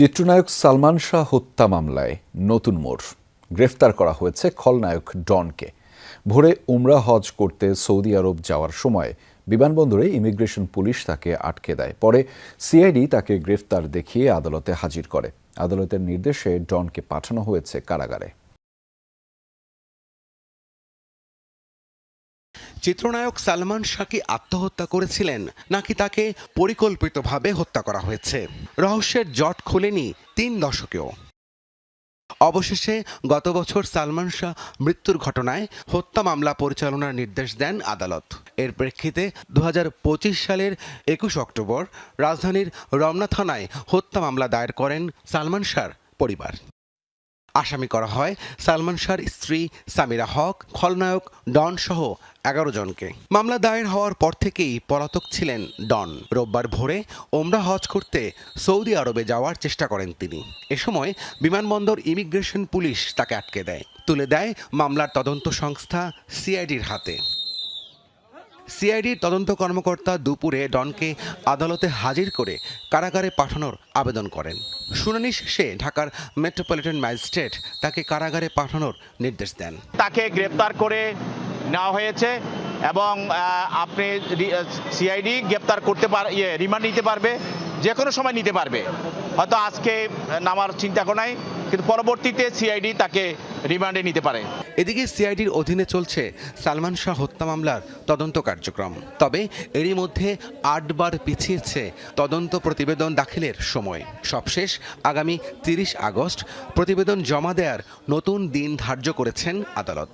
চিত্রনায়ক সালমান শাহ হত্যা মামলায় নতুন মোড়। গ্রেফতার করা হয়েছে খলনায়ক ডনকে। ভোরে উমরা হজ করতে সৌদি আরব যাওয়ার সময় বিমানবন্দরে ইমিগ্রেশন পুলিশ তাকে আটকে দেয়। পরে সিআইডি তাকে গ্রেফতার দেখিয়ে আদালতে হাজির করে। আদালতের নির্দেশে ডনকে পাঠানো হয়েছে কারাগারে। চিত্রনায়ক সালমান শাহ কি আত্মহত্যা করেছিলেন নাকি তাকে পরিকল্পিতভাবে হত্যা করা হয়েছে? রহস্যের জট খোলেনি ৩ দশকেও। অবশেষে গত বছর সালমান শাহ মৃত্যুর ঘটনায় হত্যা মামলা পরিচালনার নির্দেশ দেন আদালত। এর প্রেক্ষিতে ২০২৫ সালের ২১ অক্টোবর রাজধানীর রমনা থানায় হত্যা মামলা দায়ের করেন সালমান শাহর পরিবার। আসামি করা হয় সালমান শাহর স্ত্রী সামিরা হক, খলনায়ক ডন সহ ১১ জনকে। মামলা দায়ের হওয়ার পর থেকেই পলাতক ছিলেন ডন। রোববার ভোরে ওমরা হজ করতে সৌদি আরবে যাওয়ার চেষ্টা করেন তিনি। এ সময় বিমানবন্দর ইমিগ্রেশন পুলিশ তাকে আটকে দেয়, তুলে দেয় মামলার তদন্ত সংস্থা সিআইডির হাতে। সিআইডির তদন্ত কর্মকর্তা দুপুরে ডনকে আদালতে হাজির করে কারাগারে পাঠানোর আবেদন করেন। শুনানি শেষে ঢাকার মেট্রোপলিটন ম্যাজিস্ট্রেট তাকে কারাগারে পাঠানোর নির্দেশ দেন। তাকে গ্রেপ্তার করে নেওয়া হয়েছে এবং আপনি সিআইডি গ্রেপ্তার করতে রিমান্ড নিতে পারবে, যে কোনো সময় নিতে পারবে। হয়তো আজকে নামার চিন্তা নাই, কিন্তু পরবর্তীতে সিআইডি তাকে রিমান্ডে নিতে পারে। এদিকে সিআইডির অধীনে চলছে সালমান শাহ হত্যা মামলার তদন্ত কার্যক্রম। তবে এরই মধ্যে ৮ বার পিছিয়েছে তদন্ত প্রতিবেদন দাখিলের সময়। সবশেষ আগামী ৩০ আগস্ট প্রতিবেদন জমা দেওয়ার নতুন দিন ধার্য করেছেন আদালত।